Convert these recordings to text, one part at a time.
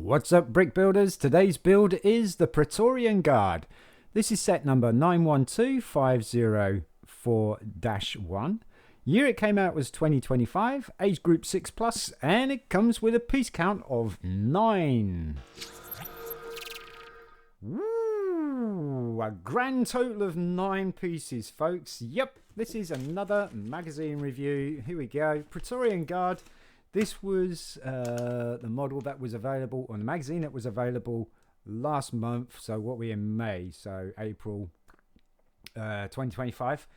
What's up, brick builders? Today's build is the Praetorian Guard. This is set number 912504-1. Year it came out was 2025, age group 6+, and it comes with a piece count of 9. Woo! A grand total of 9 pieces, folks. Yep, this is another magazine review. Here we go. Praetorian Guard. This was the model that was available, or the magazine that was available last month. So what we in May, so April 2025.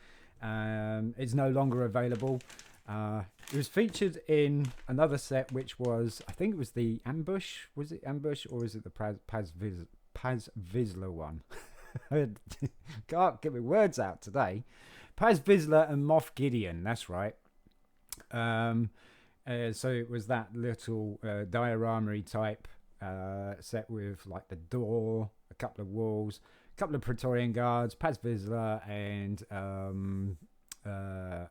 It's no longer available. It was featured in another set, which was, I think it was the Ambush. Was it Ambush or is it the Paz Vizsla one? Can't get my words out today. Paz Vizsla and Moff Gideon. That's right. So it was that little diorama type set with like the door, a couple of walls, a couple of Praetorian Guards, Paz Vizsla, and Moff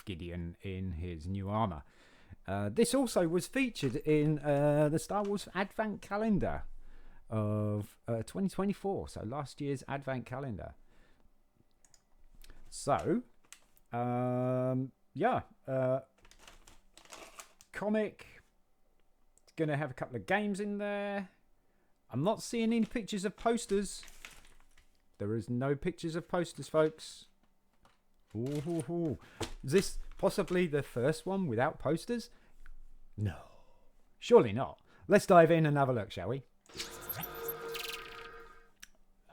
Gideon in his new armor. This also was featured in the Star Wars Advent Calendar of 2024, so last year's Advent Calendar. So, comic. It's going to have a couple of games in there. I'm not seeing any pictures of posters. There is no pictures of posters, folks. Ooh. Is this possibly the first one without posters? No. Surely not. Let's dive in and have a look, shall we?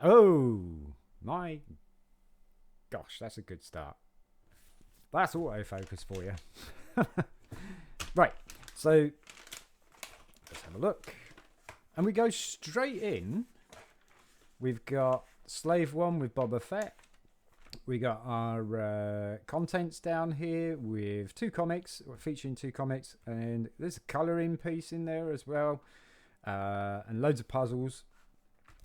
Oh, my gosh, that's a good start. That's autofocus for you. Right, so let's have a look. And we go straight in. We've got Slave 1 with Boba Fett. We got our contents down here with 2 comics, featuring 2 comics. And there's a colouring piece in there as well. And loads of puzzles.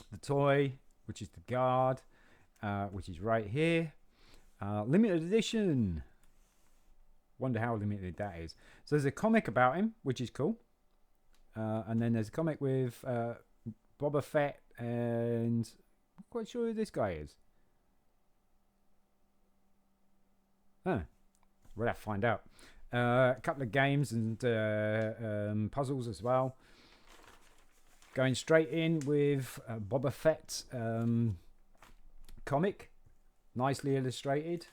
The toy, which is the guard, which is right here. Limited edition. Wonder how limited that is. So there's a comic about him, which is cool. And then there's a comic with Boba Fett, and I'm not quite sure who this guy is. Huh. We'll have to find out. A couple of games and puzzles as well. Going straight in with Boba Fett comic. Nicely illustrated.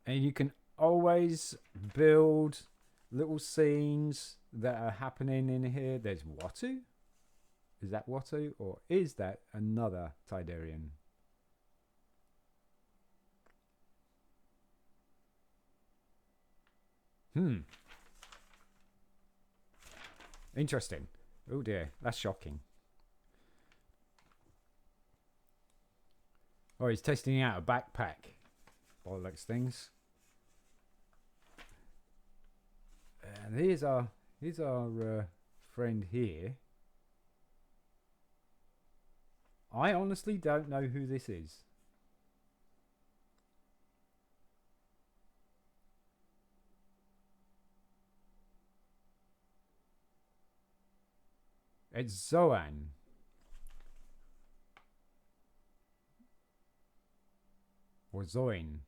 And you can always build little scenes that are happening in here. There's Watto. Is that Watto? Or is that another Tidarian? Interesting. Oh dear, that's shocking. Oh, he's testing out a backpack. Bollocks things. And here's our friend here. I honestly don't know who this is. It's Zoan. Or Zoin.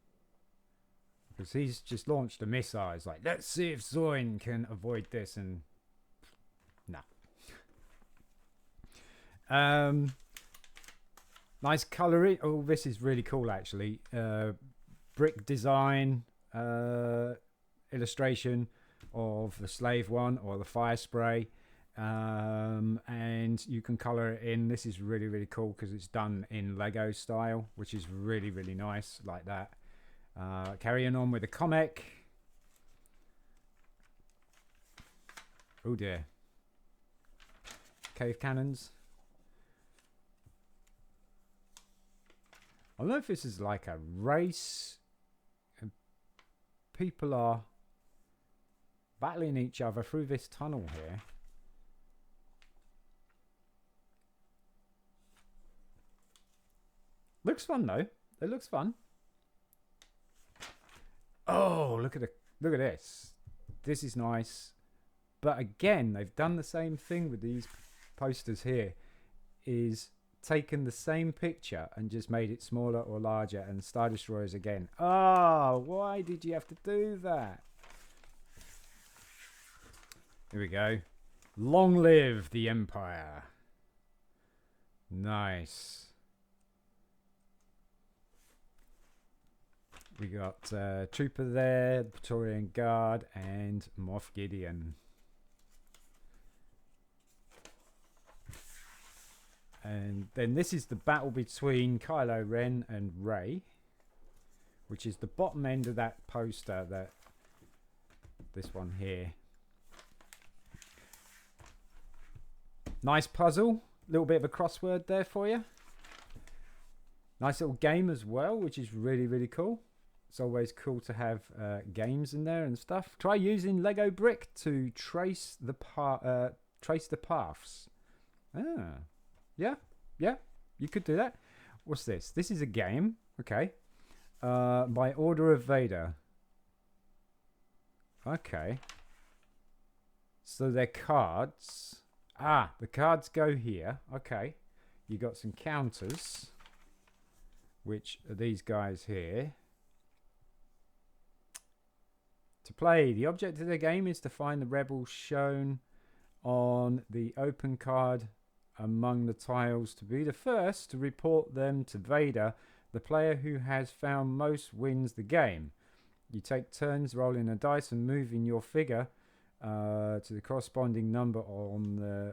Because he's just launched a missile. It's like, let's see if Zoin can avoid this. And no. Nice colouring. Oh, this is really cool, actually. Brick design illustration of the Slave 1 or the fire spray. And you can colour it in. This is really, really cool because it's done in Lego style, which is really, really nice, like that. Carrying on with the comic. Oh dear. Cave cannons. I don't know if this is like a race and people are battling each other through this tunnel here. Looks fun though. It looks fun. Oh, look at this. This is nice. But again, they've done the same thing with these posters here, is taken the same picture and just made it smaller or larger, and Star Destroyers again. Oh, why did you have to do that? Here we go. Long live the Empire. Nice. We got Trooper there, the Praetorian Guard, and Moff Gideon. And then this is the battle between Kylo Ren and Rey, which is the bottom end of that poster, that this one here. Nice puzzle, little bit of a crossword there for you. Nice little game as well, which is really, really cool. It's always cool to have games in there and stuff. Try using Lego brick to trace the paths. Ah. Yeah, you could do that. What's this? This is a game, okay. By order of Vader. Okay. So they're cards. Ah, the cards go here. Okay. You got some counters, which are these guys here. To play, the object of the game is to find the rebels shown on the open card among the tiles, to be the first to report them to Vader. The player who has found most wins the game. You take turns rolling a dice and moving your figure to the corresponding number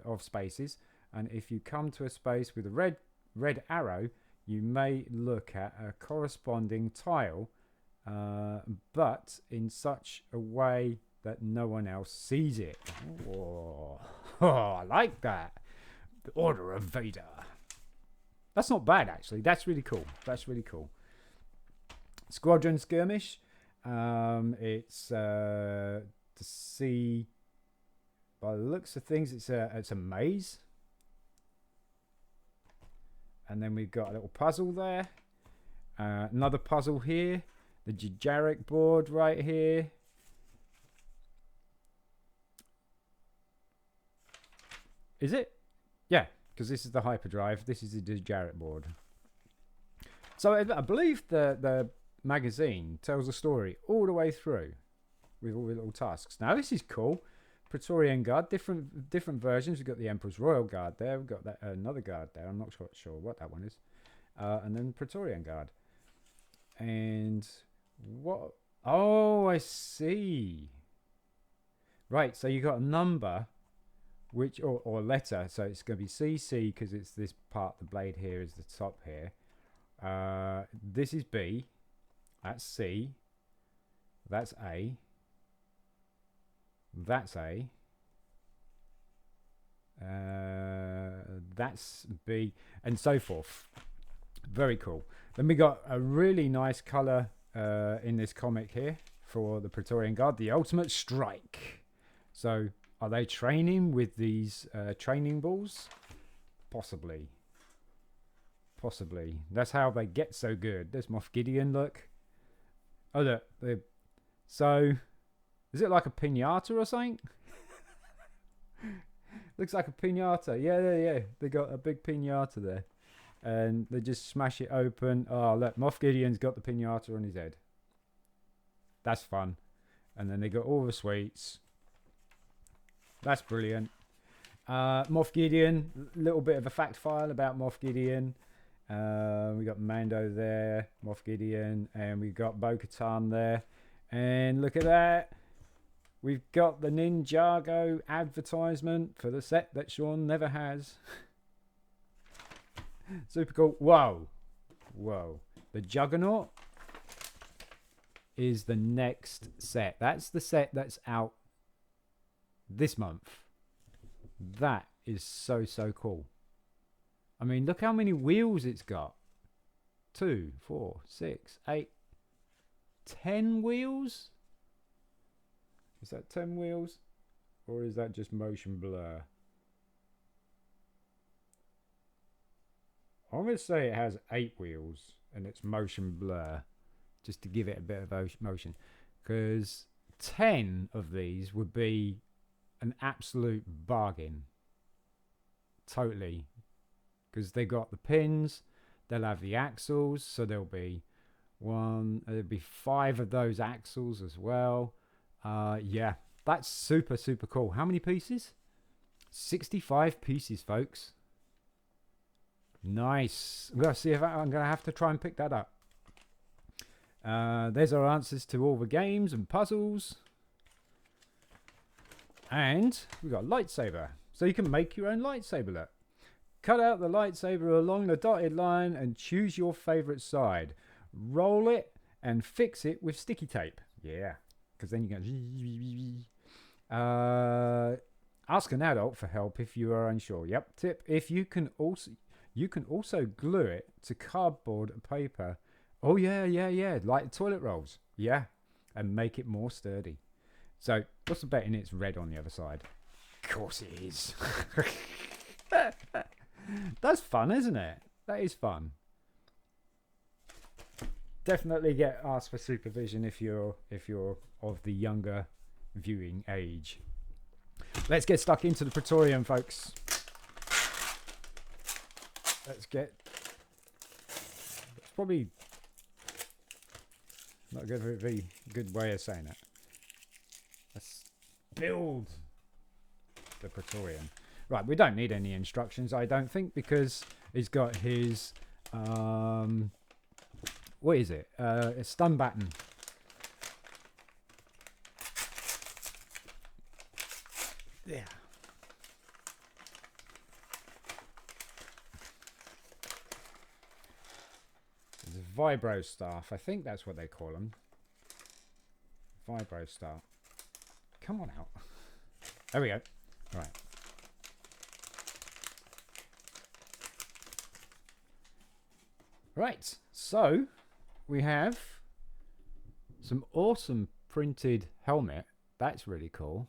of spaces, and if you come to a space with a red arrow, you may look at a corresponding tile, but in such a way that no one else sees it. Oh, I like that. The Order of Vader. That's not bad, actually. That's really cool. That's really cool. Squadron Skirmish. It's to see, by the looks of things, it's a maze. And then we've got a little puzzle there. Another puzzle here. The Jajaric board right here. Is it? Yeah, because this is the hyperdrive. This is the Jajaric board. So I believe the magazine tells a story all the way through with all the little tasks. Now this is cool. Praetorian Guard, different versions. We've got the Emperor's Royal Guard there. We've got that another guard there. I'm not sure what that one is. And then Praetorian Guard. And what? Oh, I see. Right, so you got a number, which or letter. So it's going to be CC because it's this part. The blade here is the top here. This is B. That's C. That's A. That's A. That's B, and so forth. Very cool. Then we got a really nice color in this comic here for the Praetorian Guard, the Ultimate Strike. So are they training with these training balls? Possibly. That's how they get so good. There's Moff Gideon, look. Oh, look. So is it like a piñata or something? Looks like a piñata. Yeah. They got a big piñata there. And they just smash it open. Oh, look. Moff Gideon's got the piñata on his head. That's fun. And then they got all the sweets. That's brilliant. Moff Gideon. Little bit of a fact file about Moff Gideon. We got Mando there. Moff Gideon. And we got Bo-Katan there. And look at that. We've got the Ninjago advertisement for the set that Sean never has. Super cool. Whoa. The Juggernaut is the next set. That's the set that's out this month. That is so cool. I mean, look how many wheels it's got. 2, 4, 6, 8, 10 wheels? Is that 10 wheels? Or is that just motion blur? I'm going to say it has 8 wheels and it's motion blur. Just to give it a bit of motion. Because 10 of these would be an absolute bargain. Totally. Because they got the pins, they'll have the axles, so there'll be there'll be 5 of those axles as well. Yeah, that's super, super cool. How many pieces? 65 pieces, folks. Nice. I'm going to see if I'm going to have to try and pick that up. There's our answers to all the games and puzzles. And we've got a lightsaber. So you can make your own lightsaber. Look. Cut out the lightsaber along the dotted line and choose your favorite side. Roll it and fix it with sticky tape. Yeah, because then you go. Ask an adult for help if you are unsure. Yep. Tip: if you can also glue it to cardboard and paper. Oh yeah, like toilet rolls. Yeah, and make it more sturdy. So what's the betting? It's red on the other side. Of course it is. That's fun, isn't it? That is fun. Definitely get asked for supervision if you're of the younger viewing age. Let's get stuck into the Praetorian, folks. Let's get. It's probably not a very good way of saying it. Let's build the Praetorian. Right, we don't need any instructions, I don't think, because he's got his what is it? A stun baton. Yeah. There's a vibro staff. I think that's what they call them. Vibro staff. Come on out. There we go. Right. Right. So we have some awesome printed helmet. That's really cool.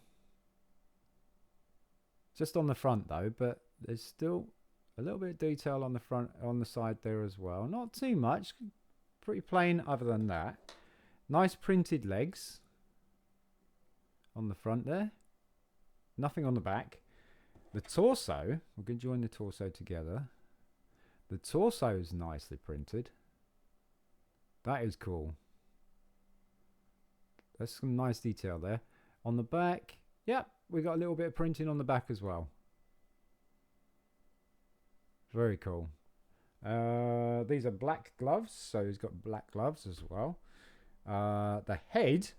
Just on the front though, but there's still a little bit of detail on the front, on the side there as well. Not too much, pretty plain other than that. Nice printed legs on the front there. Nothing on the back. The torso, we're going to join the torso together. The torso is nicely printed. That is cool. There's some nice detail there. On the back, yep, we got a little bit of printing on the back as well. Very cool. These are black gloves, so he's got black gloves as well. The head,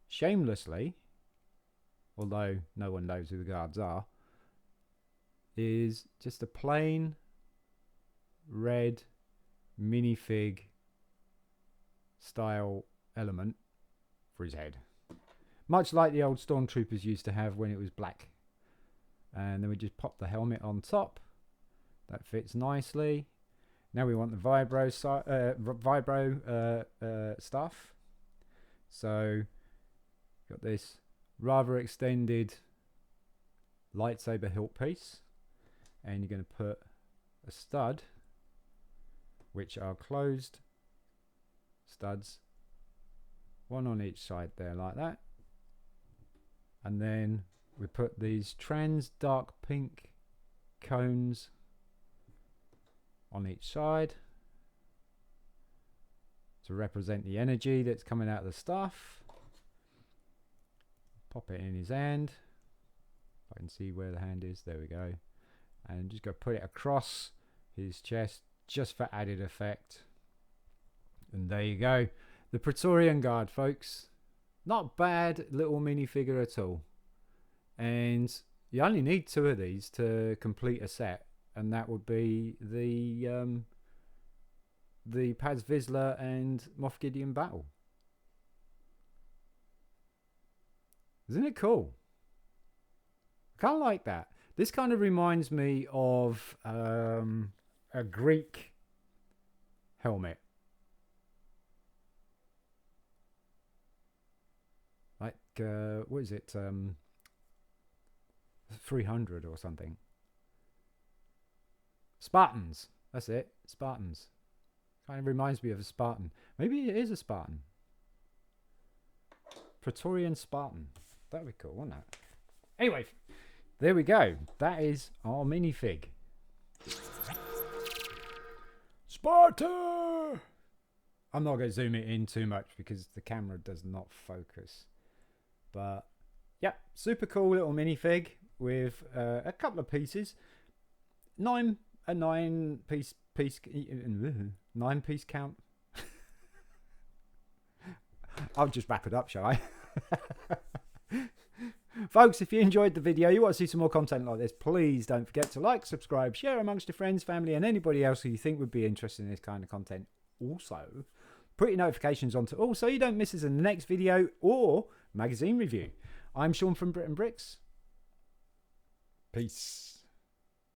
shamelessly, although no one knows who the guards are, is just a plain red minifig style element for his head. Much like the old stormtroopers used to have when it was black. And then we just pop the helmet on top. That fits nicely. Now we want the vibro stuff. So got this rather extended lightsaber hilt piece, and you're going to put a stud, which are closed studs, one on each side there like that, and then we put these trans dark pink cones on each side to represent the energy that's coming out of the stuff. Pop it in his hand. I can see where the hand is. There we go. And just go put it across his chest just for added effect. And there you go. The Praetorian Guard, folks. Not bad little minifigure at all. And you only need 2 of these to complete a set. And that would be the Paz Vizsla and Moff Gideon battle. Isn't it cool? I kind of like that. This kind of reminds me of a Greek helmet. Like, what is it? 300 or something. Spartans. That's it. Spartans. Kind of reminds me of a Spartan. Maybe it is a Spartan. Praetorian Spartan. That would be cool, wouldn't it? Anyway, there we go. That is our minifig. Sparta! I'm not going to zoom it in too much because the camera does not focus. But yeah, super cool little minifig with a couple of pieces. Nine piece count. I'll just wrap it up, shall I? Folks, if you enjoyed the video, you want to see some more content like this, please don't forget to like, subscribe, share amongst your friends, family, and anybody else who you think would be interested in this kind of content. Also, put your notifications on to all so you don't miss us in the next video or magazine review. I'm Sean from BRIT'N Bricks. Peace.